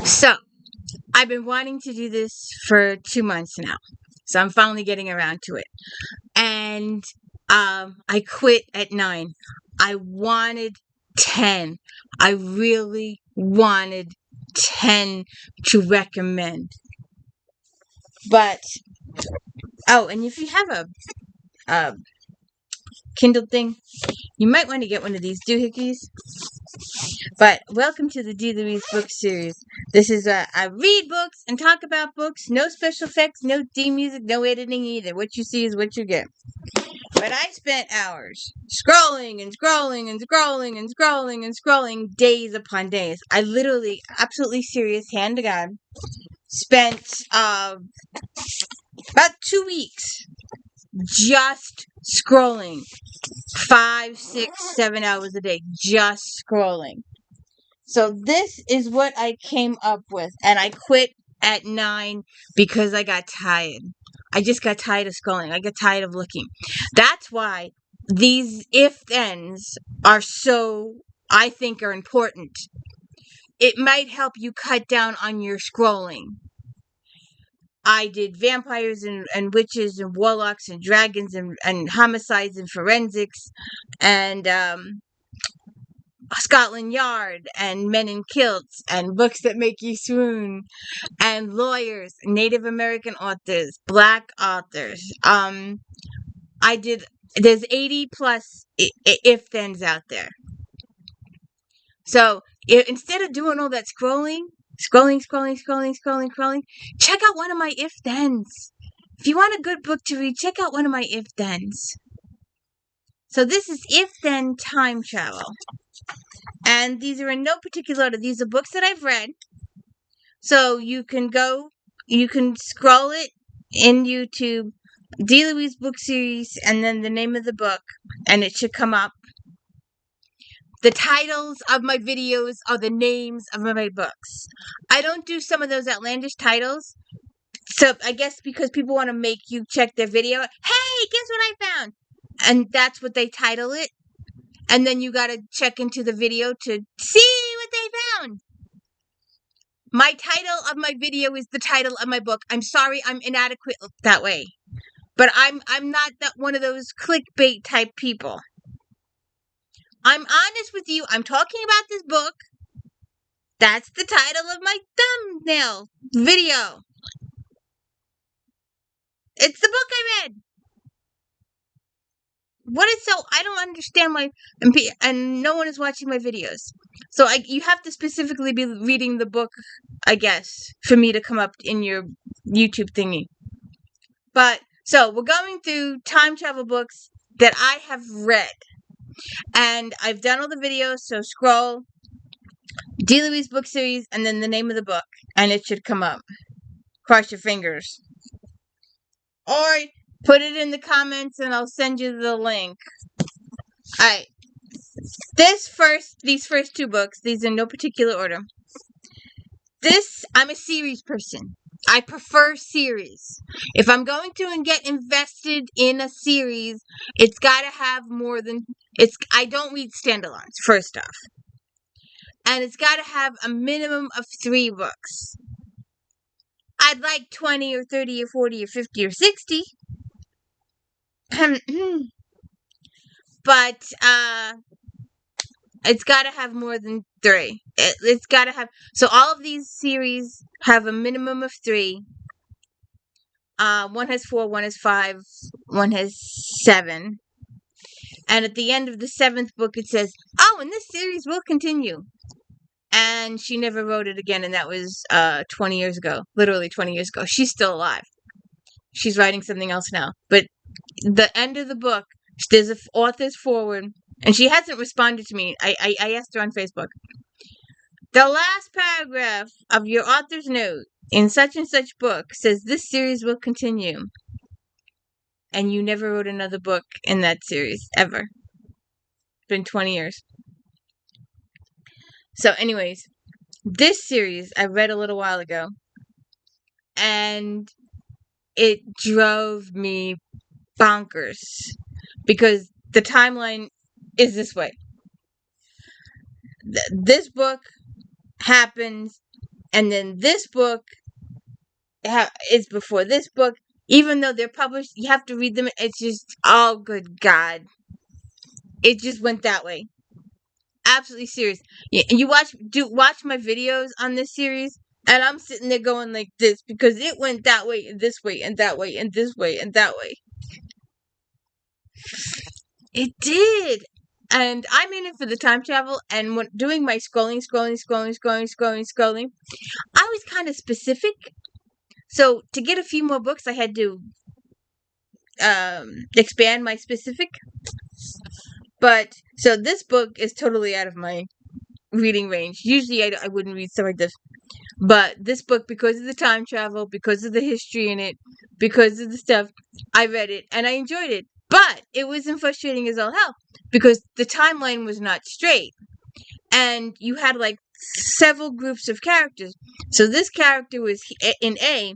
So, I've been wanting to do this for 2 months now. So I'm finally getting around to it. And I quit at 9. I wanted 10. I really wanted 10 to recommend. But and if you have a Kindle thing, you might want to get one of these doohickeys. But welcome to the Louise book series. This is I read books and talk about books. No special effects, no theme music, no editing either. What you see is what you get. But I spent hours scrolling and scrolling and scrolling and scrolling and scrolling days upon days. I literally, absolutely serious, hand to God, spent about 2 weeks just scrolling 5, 6, 7 hours a day, just scrolling. So this is what I came up with, and I quit at 9 because I got tired. I just got tired of scrolling. I got tired of looking. That's why these if-thens are so, I think, are important. It might help you cut down on your scrolling. I did vampires and witches and warlocks and dragons and homicides and forensics and Scotland Yard and Men in Kilts and Books That Make You Swoon and lawyers, Native American authors, Black authors. There's 80 plus if-thens out there. So instead of doing all that scrolling, check out one of my if-thens. If you want a good book to read, check out one of my if-thens. So this is if-then time travel. And these are in no particular order. These are books that I've read. So you can scroll it in YouTube, Louise book series, and then the name of the book, and it should come up. The titles of my videos are the names of my books. I don't do some of those outlandish titles. So I guess because people want to make you check their video. Hey, guess what I found? And that's what they title it. And then you got to check into the video to see what they found. My title of my video is the title of my book. I'm sorry, I'm inadequate that way. But I'm not that one of those clickbait type people. I'm honest with you. I'm talking about this book. That's the title of my thumbnail video. It's the book I read. I don't understand and no one is watching my videos. So you have to specifically be reading the book, I guess, for me to come up in your YouTube thingy. But, so we're going through time travel books that I have read. And I've done all the videos, so scroll Louise book series and then the name of the book, and it should come up. Cross your fingers. Or put it in the comments and I'll send you the link. Alright. These first 2 books, these in no particular order. I'm a series person. I prefer series. If I'm going to get invested in a series, it's got to have more than... I don't read standalones, first off. And it's got to have a minimum of 3 books. I'd like 20 or 30 or 40 or 50 or 60. But it's got to have more than 3. It's got to have... So all of these series have a minimum of 3. One has 4, one has 5, one has 7. And at the end of the 7th book, it says, and this series will continue. And she never wrote it again, and that was 20 years ago. Literally 20 years ago. She's still alive. She's writing something else now. But the end of the book, there's an author's forward, and she hasn't responded to me. I asked her on Facebook. The last paragraph of your author's note in such and such book says this series will continue. And you never wrote another book in that series, ever. It's been 20 years. So anyways, this series I read a little while ago. And it drove me bonkers. Because the timeline is this way. This book happens And then this book is before this book. Even though they're published, you have to read them. It's just, oh, good God. It just went that way. Absolutely serious. You watch my videos on this series, and I'm sitting there going like this because it went that way and this way and that way and this way and that way. It did. And I'm in it for the time travel, and when doing my scrolling, I was kind of specific. So to get a few more books, I had to expand my specific. But so this book is totally out of my reading range. Usually I wouldn't read stuff like this. But this book, because of the time travel, because of the history in it, because of the stuff, I read it and I enjoyed it. But it wasn't frustrating as all hell because the timeline was not straight. And you had like several groups of characters. So this character was in A,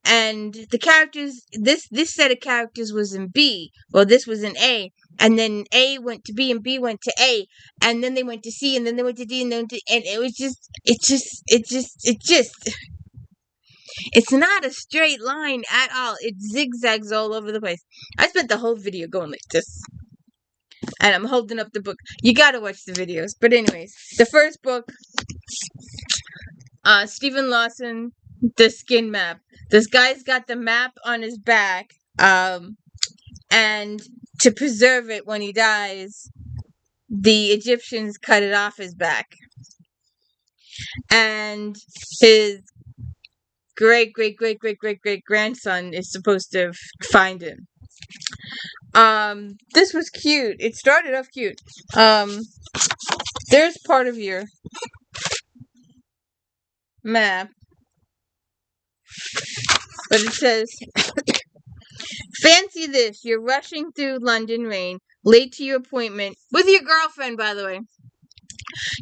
and the characters, this set of characters was in B. Well, this was in A, and then A went to B, and B went to A, and then they went to C, and then they went to D, and then and it was just, it's not a straight line at all. It zigzags all over the place. I spent the whole video going like this. And I'm holding up the book. You gotta watch the videos. But anyways, the first book, Stephen Lawson, The Skin Map. This guy's got the map on his back, and to preserve it when he dies, the Egyptians cut it off his back. And his great grandson is supposed to find him. This was cute. It started off cute. There's part of your map, but it says, fancy this, you're rushing through London rain, late to your appointment, with your girlfriend, by the way,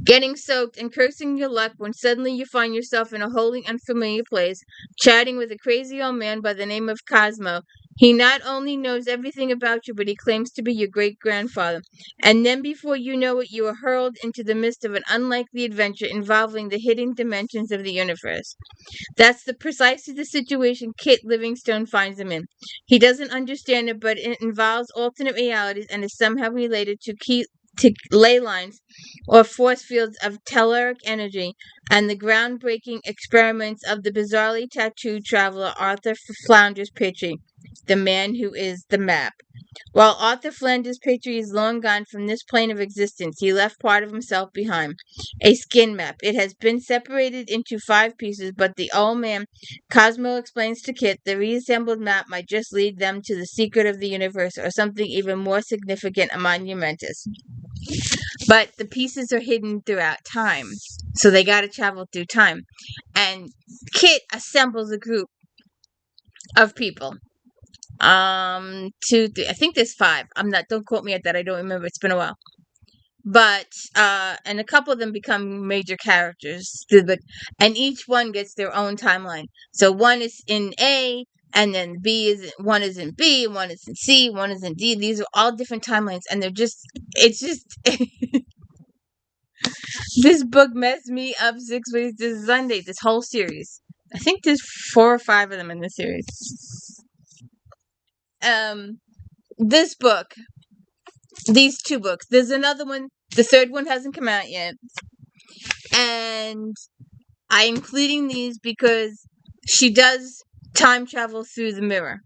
getting soaked and cursing your luck when suddenly you find yourself in a wholly unfamiliar place, chatting with a crazy old man by the name of Cosmo. He not only knows everything about you, but he claims to be your great-grandfather. And then before you know it, you are hurled into the midst of an unlikely adventure involving the hidden dimensions of the universe. That's precisely the situation Kit Livingstone finds him in. He doesn't understand it, but it involves alternate realities and is somehow related to ley lines or force fields of telluric energy and the groundbreaking experiments of the bizarrely tattooed traveler Arthur Flanders Petrie, the man who is the map. While Arthur Flanders Petrie is long gone from this plane of existence, he left part of himself behind. A skin map. It has been separated into 5 pieces, but the old man, Cosmo explains to Kit, the reassembled map might just lead them to the secret of the universe or something even more significant and monumentous. But the pieces are hidden throughout time, so they got to travel through time. And Kit assembles a group of people. 2, 3. I think there's 5. Don't quote me at that. I don't remember. It's been a while. But and a couple of them become major characters through the book, and each one gets their own timeline. So one is in A, and then one is in B, one is in C, one is in D. These are all different timelines, and it's just this book messed me up 6 ways to Sunday. This whole series. I think there's 4 or 5 of them in the series. This book, these 2 books. There's another one. The 3rd one hasn't come out yet. And I'm including these because she does time travel through the mirror.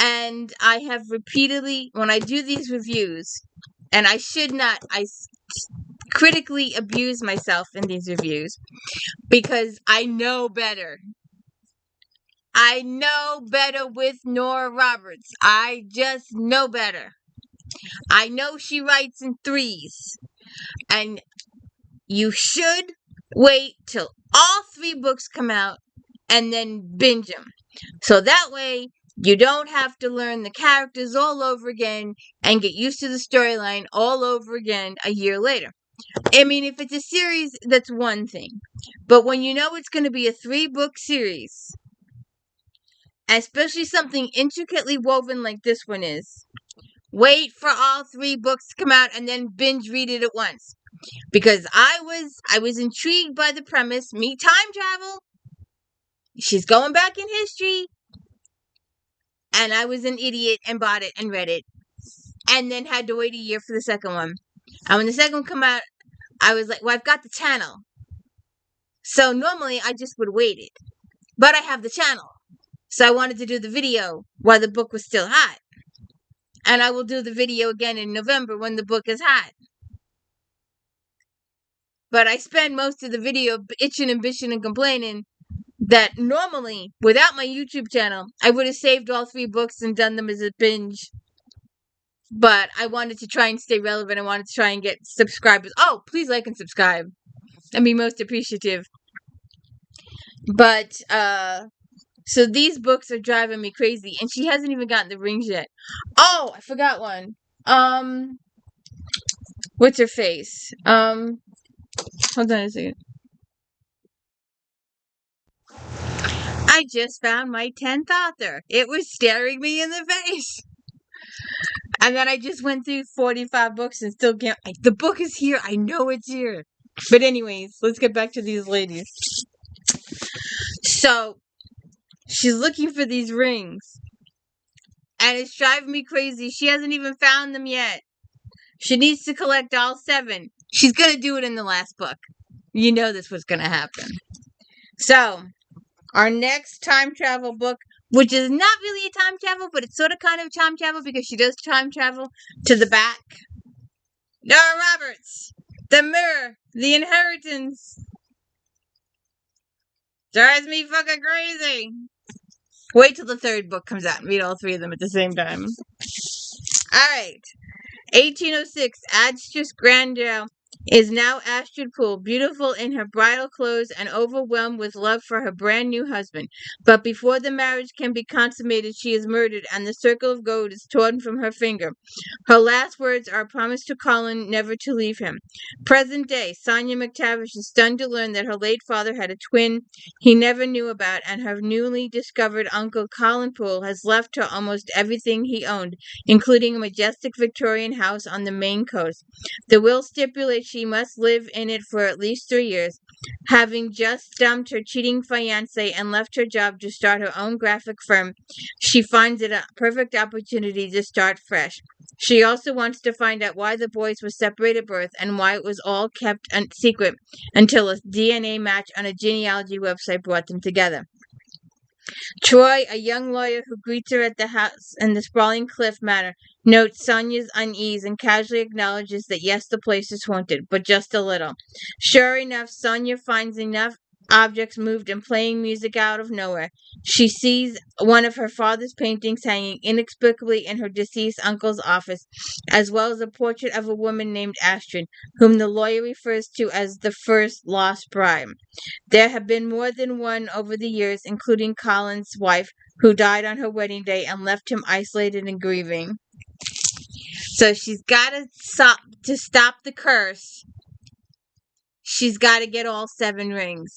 And I have repeatedly, when I do these reviews, and I should not, I critically abuse myself in these reviews because I know better. I know better with Nora Roberts. I just know better. I know she writes in 3s. And you should wait till all 3 books come out and then binge them. So that way, you don't have to learn the characters all over again and get used to the storyline all over again a year later. I mean, if it's a series, that's one thing. But when you know it's going to be a 3-book series, especially something intricately woven like this one is, wait for all 3 books to come out and then binge read it at once. because I was intrigued by the premise. Meet time travel. She's going back in history. And I was an idiot and bought it and read it. And then had to wait a year for the second one. And when the second one came out, I was like, well, I've got the channel. So normally I just would wait it. But I have the channel. So I wanted to do the video while the book was still hot. And I will do the video again in November when the book is hot. But I spend most of the video itching and bitching and complaining that normally, without my YouTube channel, I would have saved all 3 books and done them as a binge. But I wanted to try and stay relevant. I wanted to try and get subscribers. Oh, please like and subscribe. I'd be most appreciative. But, so these books are driving me crazy. And she hasn't even gotten the rings yet. Oh, I forgot one. What's her face? Hold on a second. I just found my 10th author. It was staring me in the face. And then I just went through 45 books and still can't. The book is here. I know it's here. But anyways, let's get back to these ladies. So, she's looking for these rings. And it's driving me crazy. She hasn't even found them yet. She needs to collect all 7. She's going to do it in the last book. You know this was going to happen. So, our next time travel book, which is not really a time travel, but it's sort of kind of time travel because she does time travel to the back. Nora Roberts, The Mirror, The Inheritance. Drives me fucking crazy. Wait till the 3rd book comes out and read all 3 of them at the same time. Alright. 1806, Adstress Grandale is now Astrid Poole, beautiful in her bridal clothes and overwhelmed with love for her brand new husband. But before the marriage can be consummated, she is murdered and the circle of gold is torn from her finger. Her last words are a promise to Colin never to leave him. Present day, Sonia McTavish is stunned to learn that her late father had a twin he never knew about, and her newly discovered uncle Colin Poole has left her almost everything he owned, including a majestic Victorian house on the Maine coast. The will stipulates she must live in it for at least 3 years. Having just dumped her cheating fiancé and left her job to start her own graphic firm, she finds it a perfect opportunity to start fresh. She also wants to find out why the boys were separated at birth and why it was all kept a secret until a DNA match on a genealogy website brought them together. Troy, a young lawyer who greets her at the house in the sprawling Cliff Manor, notes Sonia's unease and casually acknowledges that yes, the place is haunted, but just a little. Sure enough, Sonia finds enough objects moved and playing music out of nowhere. She sees one of her father's paintings hanging inexplicably in her deceased uncle's office, as well as a portrait of a woman named Astrid, whom the lawyer refers to as the first lost bride. There have been more than one over the years, including Colin's wife, who died on her wedding day and left him isolated and grieving. So she's got to stop the curse. She's got to get all 7 rings.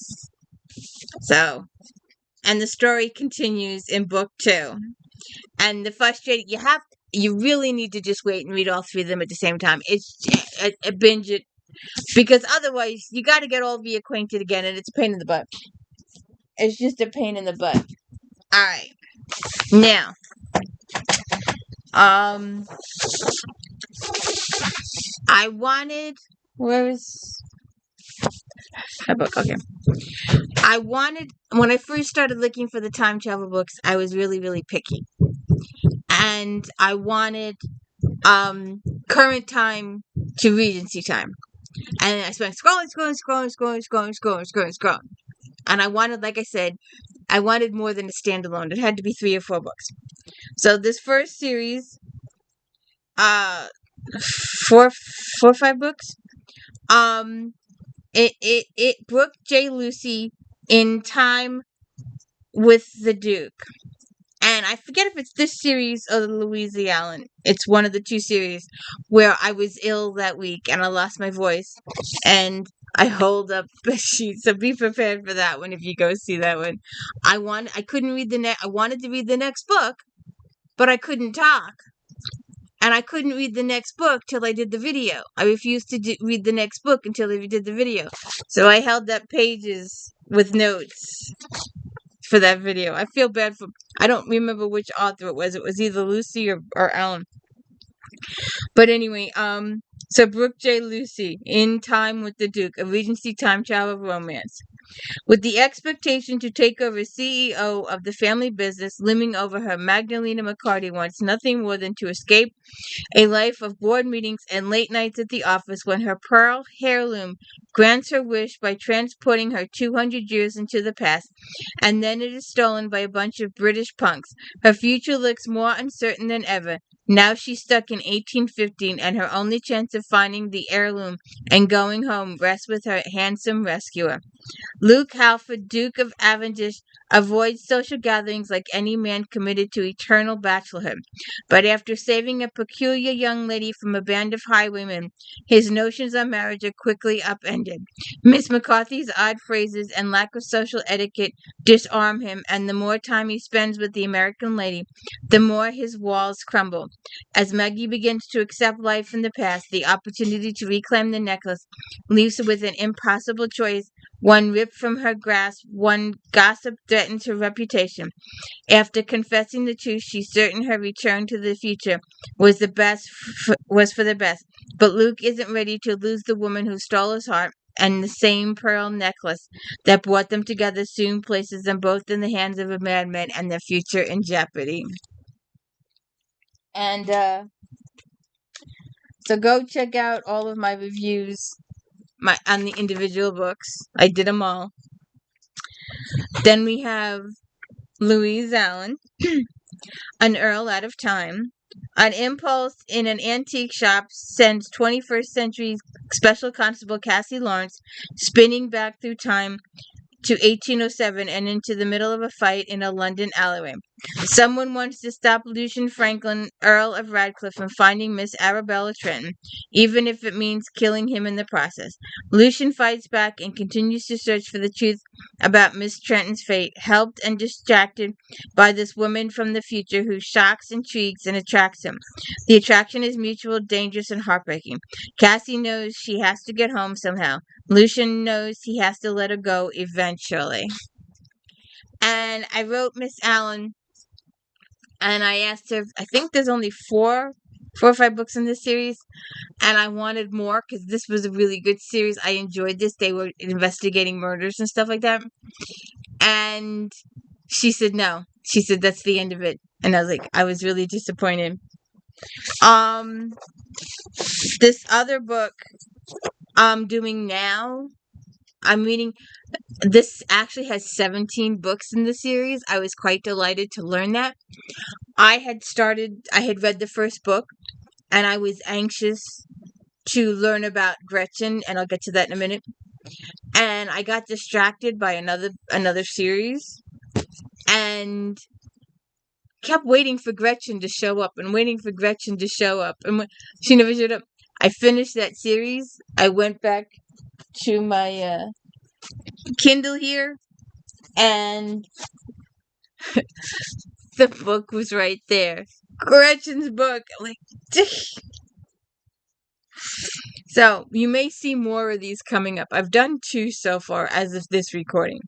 So, and the story continues in book 2. And the frustrating, you really need to just wait and read all 3 of them at the same time. It's a binge it, because otherwise you got to get all reacquainted again, and it's a pain in the butt. It's just a pain in the butt. All right, now, I wanted. Where is my book? Okay. I wanted, when I first started looking for the time travel books, I was really, really picky. And I wanted current time to Regency time. And I spent scrolling. And I wanted, like I said, I wanted more than a standalone. It had to be 3 or 4 books. So this first series, 4 or 5 books, it Brooke J. Lucy in Time with the Duke. And I forget if it's this series or the Louise Allen. It's one of the 2 series where I was ill that week and I lost my voice. And I hold up the sheet. So be prepared for that one if you go see that one. I wanted to read the next book, but I couldn't talk. And I couldn't read the next book till I did the video. I refused to read the next book until I did the video. So I held up pages with notes for that video. I feel bad for... I don't remember which author it was. It was either Lucy or Ellen. But anyway, so Brooke J. Lucy, In Time with the Duke, a Regency time travel romance. With the expectation to take over CEO of the family business looming over her, Magdalena McCarty wants nothing more than to escape a life of board meetings and late nights at the office when her pearl heirloom grants her wish by transporting her 200 years into the past, and then it is stolen by a bunch of British punks. Her future looks more uncertain than ever. Now she's stuck in 1815, and her only chance of finding the heirloom and going home rests with her handsome rescuer. Luke Halford, Duke of Cavendish, avoids social gatherings like any man committed to eternal bachelorhood. But after saving a peculiar young lady from a band of highwaymen, his notions on marriage are quickly upended. Miss McCarthy's odd phrases and lack of social etiquette disarm him, and the more time he spends with the American lady, the more his walls crumble. As Maggie begins to accept life in the past, the opportunity to reclaim the necklace leaves her with an impossible choice. One ripped from her grasp, one gossip threatens her reputation. After confessing the truth, she's certain her return to the future was for the best. But Luke isn't ready to lose the woman who stole his heart, and the same pearl necklace that brought them together soon places them both in the hands of a madman and their future in jeopardy. And so go check out all of my reviews on the individual books. I did them all. Then we have Louise Allen, An Earl Out of Time. On impulse, in an antique shop, sends 21st century special constable Cassie Lawrence spinning back through time to 1807 and into the middle of a fight in a London alleyway. Someone wants to stop Lucian Franklin, Earl of Radcliffe, from finding Miss Arabella Trenton, even if it means killing him in the process. Lucian fights back and continues to search for the truth about Miss Trenton's fate, helped and distracted by this woman from the future who shocks, intrigues, and attracts him. The attraction is mutual, dangerous, and heartbreaking. Cassie knows she has to get home somehow. Lucian knows he has to let her go eventually. And I wrote Miss Allen, and I asked her, I think there's only four or five books in this series, and I wanted more because this was a really good series. I enjoyed this. They were investigating murders and stuff like that. And she said no. She said that's the end of it. And I was like, I was really disappointed. This other book I'm doing now, I'm reading. This actually has 17 books in the series. I was quite delighted to learn that. I had read the first book, and I was anxious to learn about Gretchen, and I'll get to that in a minute. And I got distracted by another series, and kept waiting for Gretchen to show up, and waiting for Gretchen to show up, and she never showed up. I finished that series. I went back to my Kindle here, and the book was right there. Gretchen's book. Like, so you may see more of these coming up. I've done 2 so far as of this recording.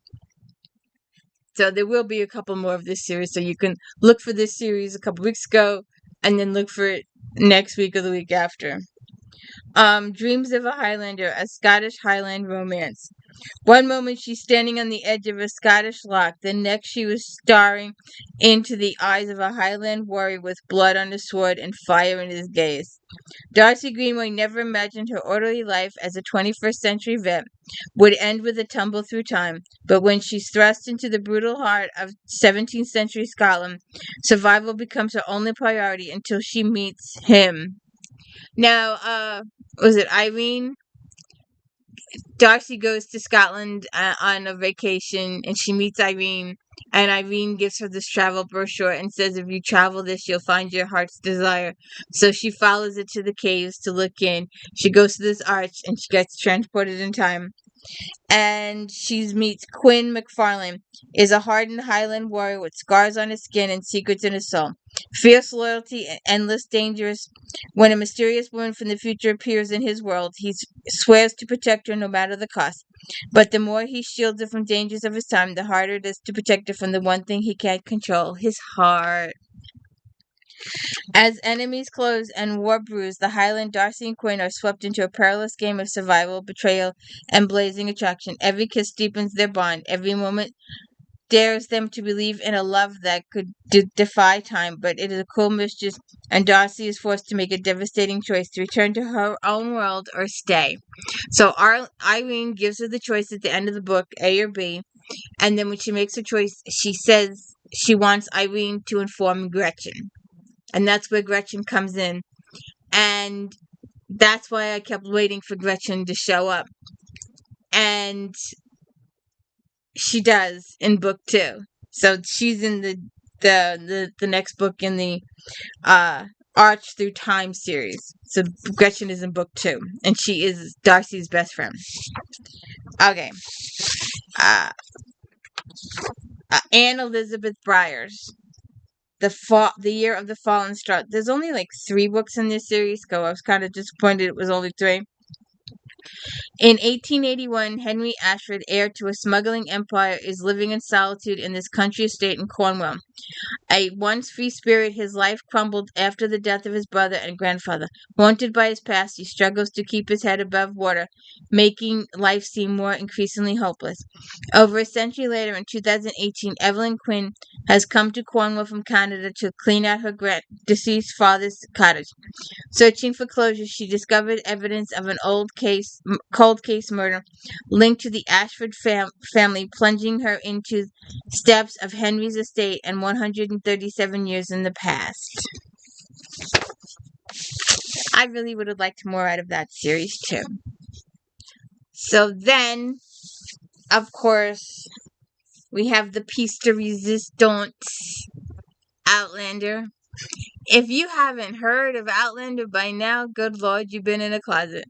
So there will be a couple more of this series. So you can look for this series a couple weeks ago, and then look for it next week or the week after. Dreams of a Highlander, a Scottish Highland romance. One moment she's standing on the edge of a Scottish loch, the next she was staring into the eyes of a Highland warrior with blood on his sword and fire in his gaze. Darcy Greenway never imagined her orderly life as a 21st century vet would end with a tumble through time, but when she's thrust into the brutal heart of 17th century Scotland, survival becomes her only priority until she meets him. Now, was it Irene? Darcy goes to Scotland on a vacation, and she meets Irene, and Irene gives her this travel brochure and says, if you travel this, you'll find your heart's desire. So she follows it to the caves to look in. She goes to this arch, and she gets transported in time. And she meets Quinn McFarlane, is a hardened Highland warrior with scars on his skin and secrets in his soul. Fierce loyalty and endless dangerous. When a mysterious woman from the future appears in his world, he swears to protect her no matter the cost. But the more he shields her from dangers of his time, the harder it is to protect her from the one thing he can't control, his heart. As enemies close and war brews, the Highland Darcy and Quinn are swept into a perilous game of survival, betrayal, and blazing attraction. Every kiss deepens their bond. Every moment dares them to believe in a love that could defy time, but it is a cruel mistress, and Darcy is forced to make a devastating choice to return to her own world or stay. So Irene gives her the choice at the end of the book, A or B, and then when she makes her choice, she says she wants Irene to inform Gretchen. And that's where Gretchen comes in. And that's why I kept waiting for Gretchen to show up. And she does in book 2. So she's in the next book in the Arch Through Time series. So Gretchen is in book 2. And she is Darcy's best friend. Okay. Anne Elizabeth Briars. The Year of the Fallen Star. There's only like 3 books in this series, so I was kind of disappointed it was only 3. In 1881, Henry Ashford, heir to a smuggling empire, is living in solitude in this country estate in Cornwall. A once free spirit, his life crumbled after the death of his brother and grandfather. Haunted by his past, he struggles to keep his head above water, making life seem more increasingly hopeless. Over a century later, in 2018, Evelyn Quinn has come to Cornwall from Canada to clean out her deceased father's cottage. Searching for closure, she discovered evidence of an cold case murder linked to the Ashford family, plunging her into steps of Henry's estate and 137 years in the past. I really would have liked more out of that series too. So then, of course, we have the piece de resistance, Outlander. If you haven't heard of Outlander by now, good Lord, you've been in a closet.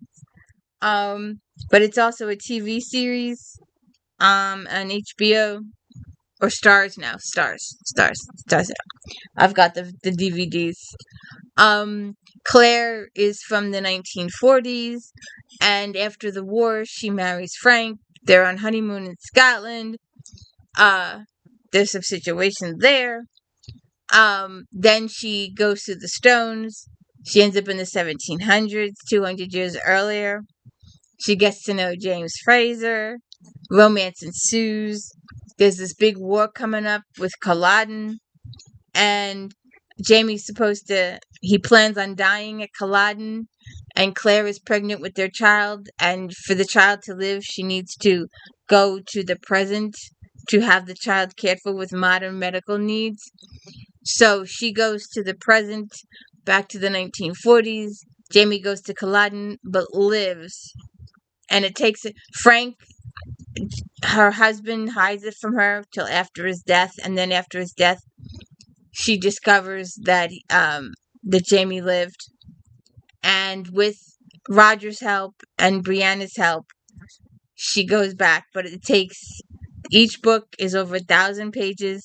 But it's also a TV series, on HBO, or Stars now. Stars. I've got the DVDs. Claire is from the 1940s, and after the war, she marries Frank. They're on honeymoon in Scotland. There's some situation there. Then she goes to the Stones. She ends up in the 1700s, 200 years earlier. She gets to know James Fraser. Romance ensues. There's this big war coming up with Culloden. And Jamie's he plans on dying at Culloden. And Claire is pregnant with their child. And for the child to live, she needs to go to the present to have the child cared for with modern medical needs. So she goes to the present, back to the 1940s. Jamie goes to Culloden, but lives. And it takes Frank, her husband, hides it from her till after his death. And then after his death, she discovers that Jamie lived. And with Roger's help and Brianna's help, she goes back. But each book is over 1,000 pages.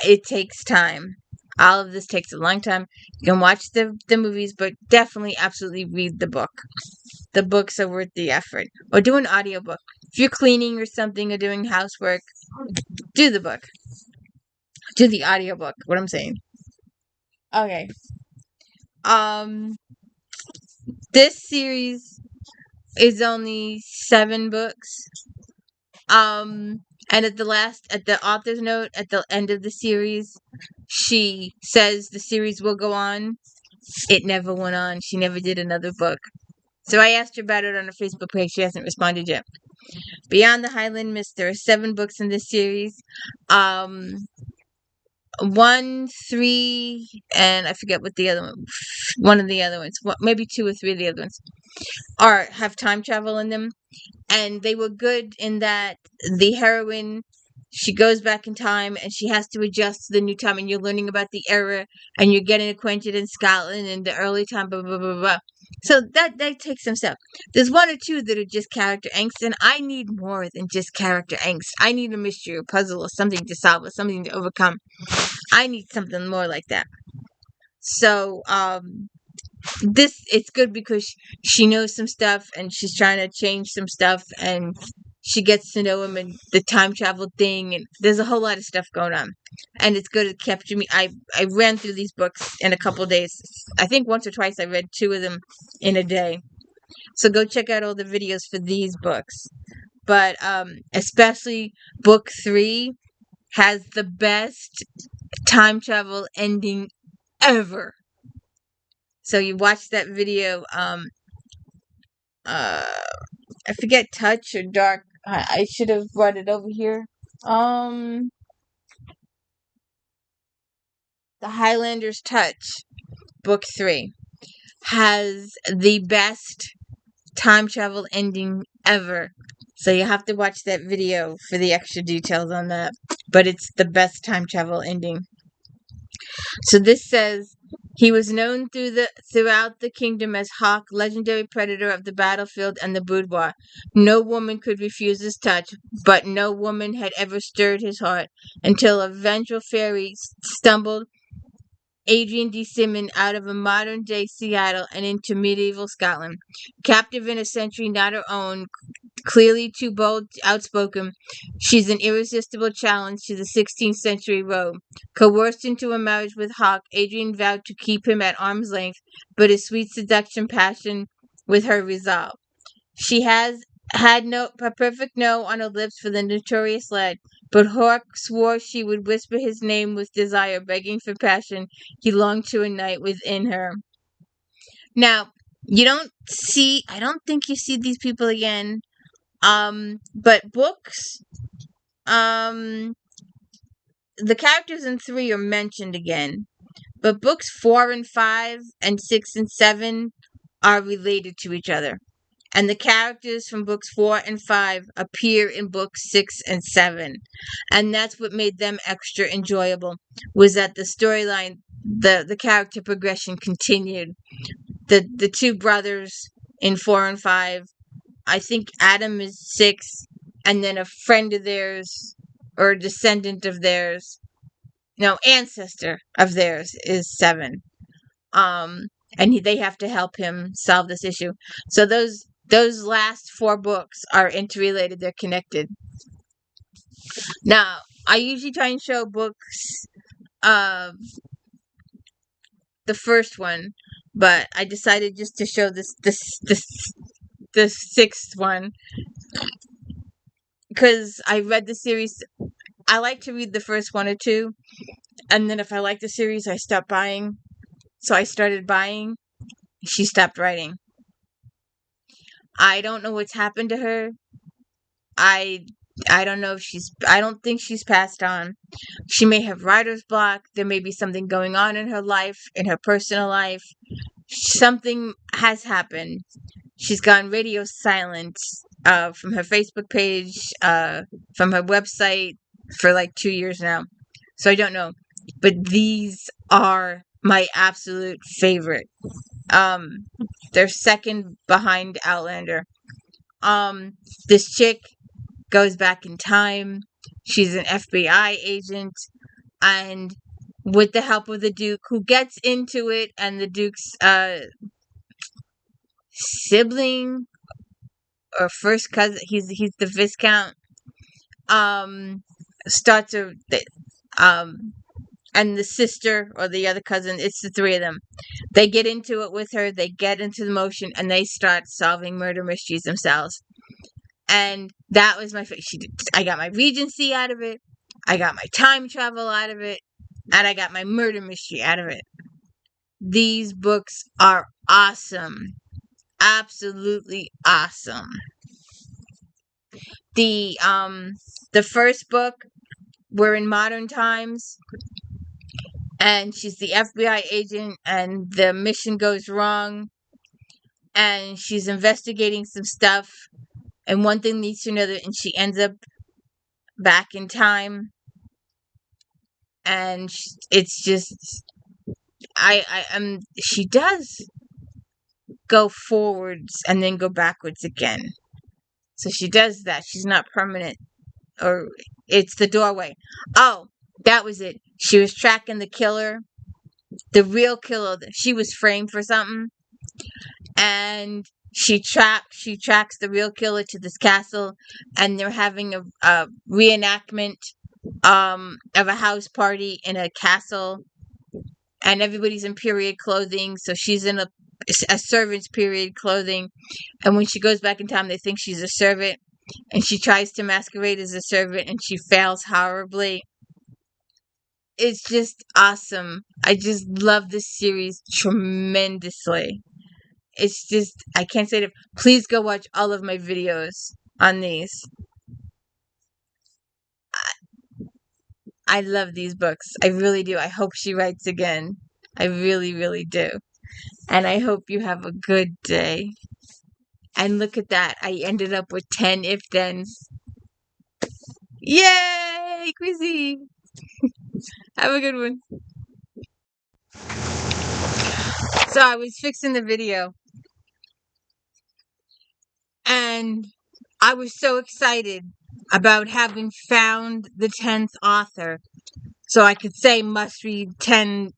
It takes time. All of this takes a long time. You can watch the movies, but definitely, absolutely read the book. The books are worth the effort. Or do an audiobook. If you're cleaning or something or doing housework, do the book. Do the audiobook. What I'm saying. Okay. This series is only 7 books. And at the author's note at the end of the series, she says the series will go on. It never went on. She never did another book. So I asked her about it on her Facebook page. She hasn't responded yet. Beyond the Highland Mist, there are 7 books in this series. 1, 3, and I forget what the other one. One of the other ones, maybe 2 or 3 of the other ones, have time travel in them. And they were good in that the heroine, she goes back in time and she has to adjust to the new time, and you're learning about the era and you're getting acquainted in Scotland in the early time, blah, blah, blah, blah. So that takes some stuff. There's one or two that are just character angst, and I need more than just character angst. I need a mystery or puzzle or something to solve or something to overcome. I need something more like that. So this, it's good because she knows some stuff and she's trying to change some stuff, and she gets to know him and the time travel thing, and there's a whole lot of stuff going on, and it's good. It captured me. I ran through these books in a couple of days. I think once or twice I read 2 of them in a day. So go check out all the videos for these books. But especially book 3 has the best time travel ending ever. So you watch that video. I forget, Touch or Dark. I should have brought it over here. The Highlander's Touch, book 3, has the best time travel ending ever. So you have to watch that video for the extra details on that. But it's the best time travel ending. So this says, he was known throughout the kingdom as Hawk, legendary predator of the battlefield and the boudoir. No woman could refuse his touch, but no woman had ever stirred his heart until a vengeful fairy stumbled Adrian D. Simon out of a modern-day Seattle and into medieval Scotland. Captive in a century not her own, clearly too bold, outspoken, she's an irresistible challenge to the 16th century rogue. Coerced into a marriage with Hawk, Adrian vowed to keep him at arm's length, but his sweet seduction passion with her resolve. She had a perfect no on her lips for the notorious lad, but Hawk swore she would whisper his name with desire, begging for passion he longed to ignite within her. Now, I don't think you see these people again. But books, the characters in 3 are mentioned again, but books 4 and 5 and 6 and 7 are related to each other. And the characters from books 4 and 5 appear in books 6 and 7. And that's what made them extra enjoyable, was that the storyline, the character progression continued. The 2 brothers in 4 and 5, I think Adam is 6, and then a friend of theirs, or a descendant of theirs, ancestor of theirs is 7. And they have to help him solve this issue. So those last 4 books are interrelated. They're connected. Now, I usually try and show books, the first one, but I decided just to show the 6th one, because I read the series. I like to read the first 1 or 2, and then if I like the series, I stop buying. So I started buying. She stopped writing. I don't know what's happened to her. I don't know if I don't think she's passed on. She may have writer's block. There may be something going on in her life, in her personal life. Something has happened. She's gone radio silent, from her Facebook page, from her website, for like 2 years now. So I don't know. But these are my absolute favorite. They're second behind Outlander. This chick goes back in time. She's an FBI agent, and with the help of the Duke, who gets into it, and the Duke's sibling or first cousin, he's the Viscount, starts a and the sister or the other cousin, it's the 3 of them. They get into it with her, they get into the motion, and they start solving murder mysteries themselves. And that was my favorite. I got my Regency out of it, I got my time travel out of it, and I got my murder mystery out of it. These books are awesome. Absolutely awesome. The first book, we're in modern times, and she's the FBI agent, and the mission goes wrong, and she's investigating some stuff, and one thing leads to another, and she ends up back in time, and it's just, she does go forwards and then go backwards again. So she does that. She's not permanent. Or it's the doorway. Oh, that was it. She was tracking the killer. The real killer. She was framed for something. And she tracks the real killer to this castle. And they're having a reenactment of a house party in a castle. And everybody's in period clothing. So she's in a servant's period clothing. And when she goes back in time, they think she's a servant. And she tries to masquerade as a servant. And she fails horribly. It's just awesome. I just love this series tremendously. It's just, I can't say it. Please go watch all of my videos on these. I love these books. I really do. I hope she writes again. I really, really do. And I hope you have a good day. And look at that. I ended up with 10 if-thens. Yay! Crazy! Have a good one. So I was fixing the video. And I was so excited about having found the 10th author. So I could say must read 10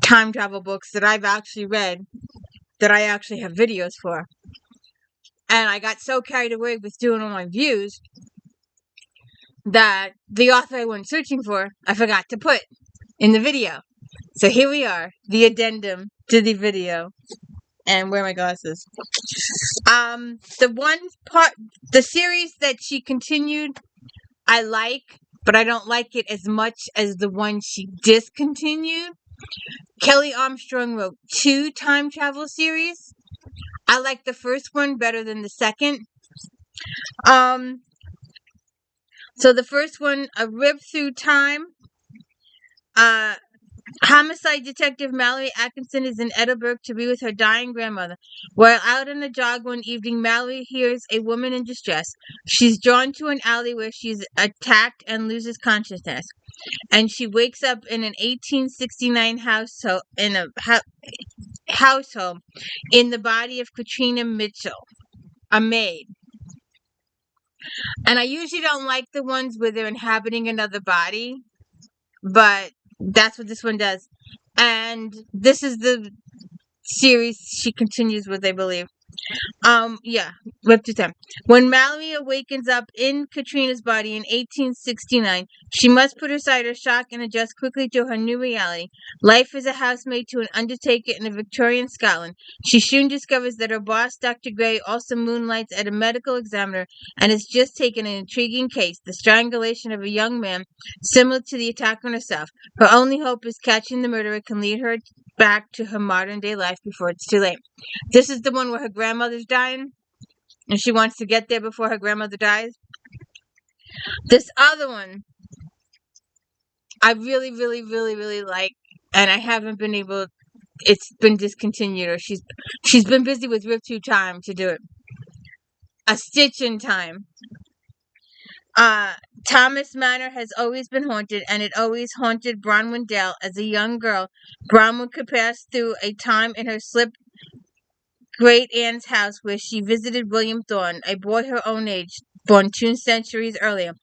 time travel books that I've actually read, that I actually have videos for. And I got so carried away with doing all my views that the author I went searching for, I forgot to put in the video. So here we are, the addendum to the video. And where are my glasses? The series that she continued, I like, but I don't like it as much as the one she discontinued. Kelly Armstrong wrote 2 time travel series. I like the first one better than the second. So the first one, A Rip Through Time. Homicide detective Mallory Atkinson is in Edinburgh to be with her dying grandmother. While out on a jog one evening, Mallory hears a woman in distress. She's drawn to an alley where she's attacked and loses consciousness. And she wakes up in an 1869 household in the body of Katrina Mitchell, a maid. And I usually don't like the ones where they're inhabiting another body, but that's what this one does. And this is the series she continues with, I believe. Rip to time. When Mallory awakens up in Katrina's body in 1869, she must put aside her shock and adjust quickly to her new reality. Life as a housemaid to an undertaker in a Victorian Scotland. She soon discovers that her boss, Dr. Gray, also moonlights as a medical examiner and has just taken an intriguing case, the strangulation of a young man, similar to the attack on herself. Her only hope is catching the murderer can lead her back to her modern-day life before it's too late. This is the one where her grandmother's dying, and she wants to get there before her grandmother dies. This other one, I really, really, really, really like, and I haven't been able. It's been discontinued, or she's been busy with Rip Through Time to do it. A Stitch in Time. Thomas Manor has always been haunted, and it always haunted Bronwyn Dale. As a young girl, Bronwyn could pass through a time in her slip great aunt's house where she visited William Thorne, a boy her own age, born 2 centuries earlier.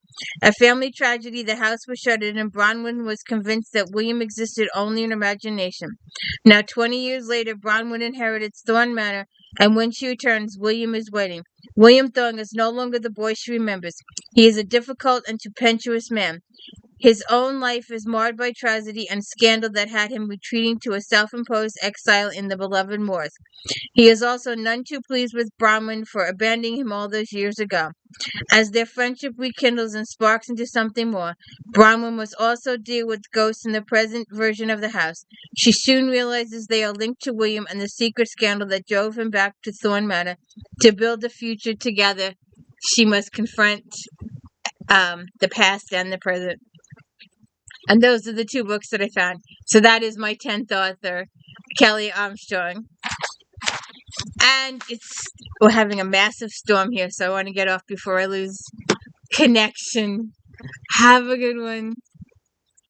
A family tragedy, the house was shuttered, and Bronwyn was convinced that William existed only in imagination. Now, 20 years later, Bronwyn inherits Thorne Manor, and when she returns, William is waiting. William Thorne is no longer the boy she remembers. He is a difficult and tempestuous man. His own life is marred by tragedy and scandal that had him retreating to a self-imposed exile in the beloved moors. He is also none too pleased with Bronwyn for abandoning him all those years ago. As their friendship rekindles and sparks into something more, Bronwyn must also deal with ghosts in the present version of the house. She soon realizes they are linked to William and the secret scandal that drove him back to Thorne Manor. To build a future together, she must confront the past and the present. And those are the 2 books that I found. So that is my 10th author, Kelly Armstrong. And we're having a massive storm here, so I want to get off before I lose connection. Have a good one.